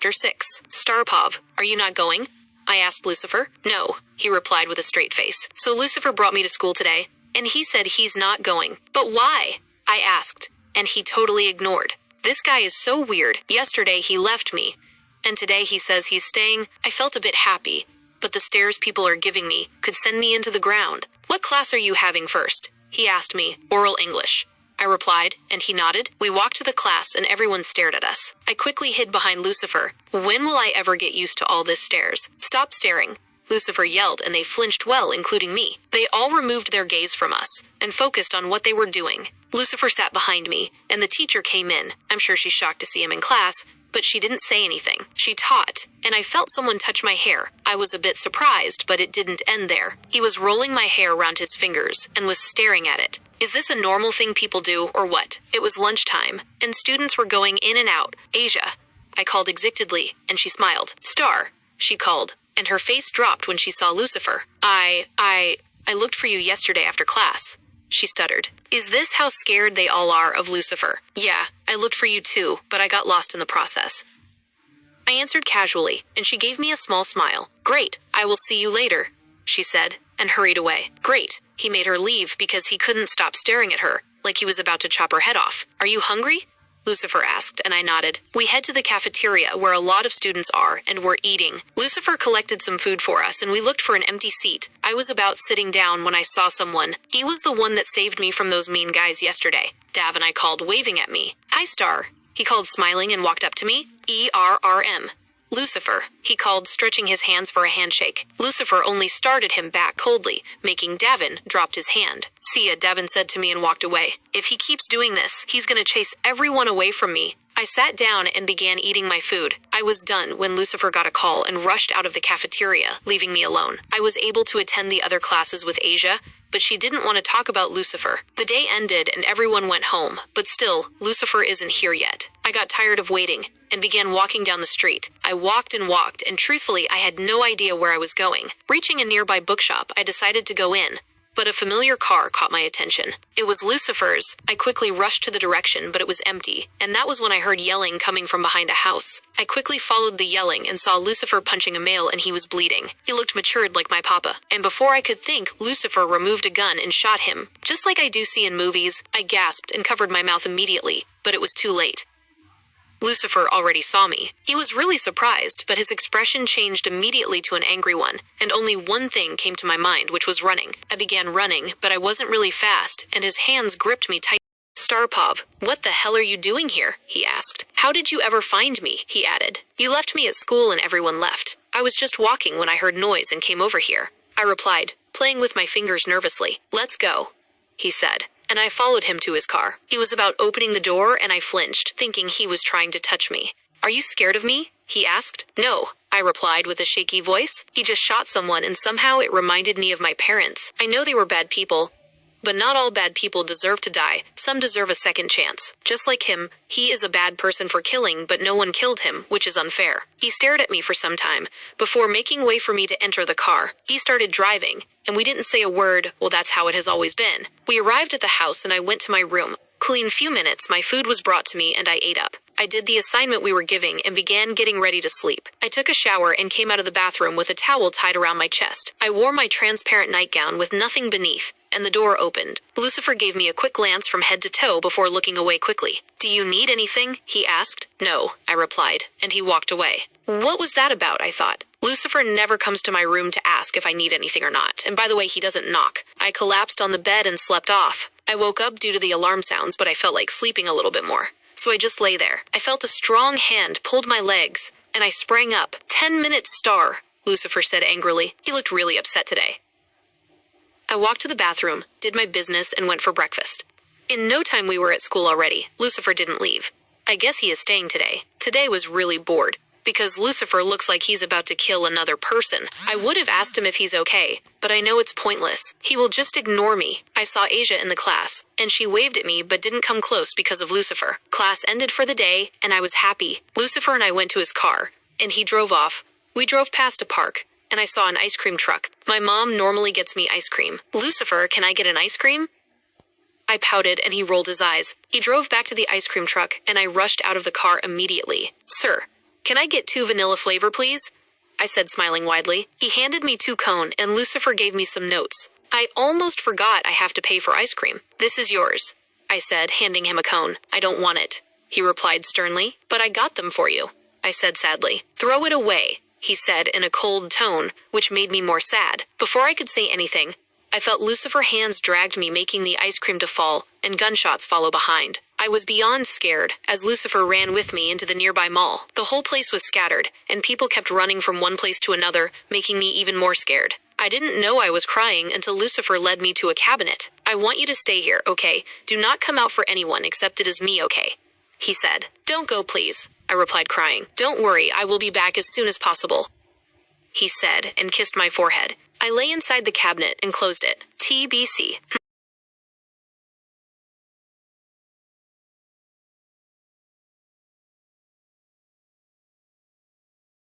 Chapter 6. Starpov, are you not going? I asked Lucifer. No, he replied with a straight face. So Lucifer brought me to school today, and he said he's not going. But why? I asked, and he totally ignored. This guy is so weird. Yesterday he left me, and today he says he's staying. I felt a bit happy, but the stares people are giving me could send me into the ground. What class are you having first? He asked me. Oral English, I replied, and he nodded. We walked to the class and everyone stared at us. I quickly hid behind Lucifer. When will I ever get used to all this stares? Stop staring, Lucifer yelled, and they flinched well, including me. They all removed their gaze from us and focused on what they were doing. Lucifer sat behind me, and the teacher came in. I'm sure she's shocked to see him in class, but she didn't say anything. She taught, and I felt someone touch my hair. I was a bit surprised, but it didn't end there. He was rolling my hair around his fingers and was staring at it. Is this a normal thing people do, or what? It was lunchtime, and students were going in and out. Asia, I called excitedly, and she smiled. Star, she called, and her face dropped when she saw Lucifer. I looked for you yesterday after class, she stuttered. Is this how scared they all are of Lucifer? Yeah, I looked for you too, but I got lost in the process. I answered casually, and she gave me a small smile. Great, I will see you later, she said, and hurried away. Great, he made her leave because he couldn't stop staring at her, like he was about to chop her head off. Are you hungry? Lucifer asked, and I nodded. We head to the cafeteria where a lot of students are, and we're eating. Lucifer collected some food for us, and we looked for an empty seat. I was about sitting down when I saw someone. He was the one that saved me from those mean guys yesterday. Davin, I called, waving at me. Hi, Star, he called, smiling, and walked up to me. ERRM. Lucifer, he called, stretching his hands for a handshake. Lucifer only started him back coldly, making Davin drop his hand. See ya, Davin said to me and walked away. If he keeps doing this, he's gonna chase everyone away from me. I sat down and began eating my food. I was done when Lucifer got a call and rushed out of the cafeteria, leaving me alone. I was able to attend the other classes with Asia, but she didn't want to talk about Lucifer. The day ended and everyone went home, but still, Lucifer isn't here yet. I got tired of waiting and began walking down the street. I walked, and truthfully, I had no idea where I was going. Reaching a nearby bookshop, I decided to go in, but a familiar car caught my attention. It was Lucifer's. I quickly rushed to the direction, but it was empty, and that was when I heard yelling coming from behind a house. I quickly followed the yelling and saw Lucifer punching a male, and he was bleeding. He looked matured like my papa, and before I could think, Lucifer removed a gun and shot him. Just like I do see in movies, I gasped and covered my mouth immediately, but it was too late. Lucifer already saw me. He was really surprised, but his expression changed immediately to an angry one, and only one thing came to my mind, which was running. I began running, but I wasn't really fast, and his hands gripped me tight. Starpov, what the hell are you doing here? He asked. How did you ever find me? He added. You left me at school and everyone left. I was just walking when I heard noise and came over here. I replied, playing with my fingers nervously. Let's go, he said, and I followed him to his car. He was about opening the door and I flinched, thinking he was trying to touch me. Are you scared of me? He asked. No, I replied with a shaky voice. He just shot someone and somehow it reminded me of my parents. I know they were bad people, but not all bad people deserve to die. Some deserve a second chance. Just like him, he is a bad person for killing, but no one killed him, which is unfair. He stared at me for some time, before making way for me to enter the car. He started driving, and we didn't say a word. Well, that's how it has always been. We arrived at the house and I went to my room. Clean few minutes, my food was brought to me and I ate up. I did the assignment we were giving and began getting ready to sleep. I took a shower and came out of the bathroom with a towel tied around my chest. I wore my transparent nightgown with nothing beneath, and the door opened. Lucifer gave me a quick glance from head to toe before looking away quickly. Do you need anything? He asked. No, I replied, and he walked away. What was that about? I thought. Lucifer never comes to my room to ask if I need anything or not, and by the way, he doesn't knock. I collapsed on the bed and slept off. I woke up due to the alarm sounds, but I felt like sleeping a little bit more. So I just lay there. I felt a strong hand pulled my legs, and I sprang up. 10 minutes, Star, Lucifer said angrily. He looked really upset today. I walked to the bathroom, did my business, and went for breakfast. In no time we were at school already. Lucifer didn't leave. I guess he is staying today. Today was really bored, because Lucifer looks like he's about to kill another person. I would have asked him if he's okay, but I know it's pointless. He will just ignore me. I saw Asia in the class, and she waved at me but didn't come close because of Lucifer. Class ended for the day, and I was happy. Lucifer and I went to his car, and he drove off. We drove past a park, and I saw an ice cream truck. My mom normally gets me ice cream. Lucifer, can I get an ice cream? I pouted, and he rolled his eyes. He drove back to the ice cream truck, and I rushed out of the car immediately. Sir, "Can I get 2 vanilla flavor, please?" I said, smiling widely. He handed me 2 cone, and Lucifer gave me some notes. I almost forgot I have to pay for ice cream. "This is yours," I said, handing him a cone. "I don't want it," he replied sternly. "But I got them for you," I said sadly. "Throw it away," he said in a cold tone, which made me more sad. Before I could say anything, I felt Lucifer's hands dragged me, making the ice cream to fall, and gunshots follow behind. I was beyond scared, as Lucifer ran with me into the nearby mall. The whole place was scattered, and people kept running from one place to another, making me even more scared. I didn't know I was crying until Lucifer led me to a cabinet. "I want you to stay here, okay? Do not come out for anyone except it is me, okay?" he said. "Don't go, please," I replied, crying. "Don't worry, I will be back as soon as possible," he said, and kissed my forehead. I lay inside the cabinet and closed it. TBC.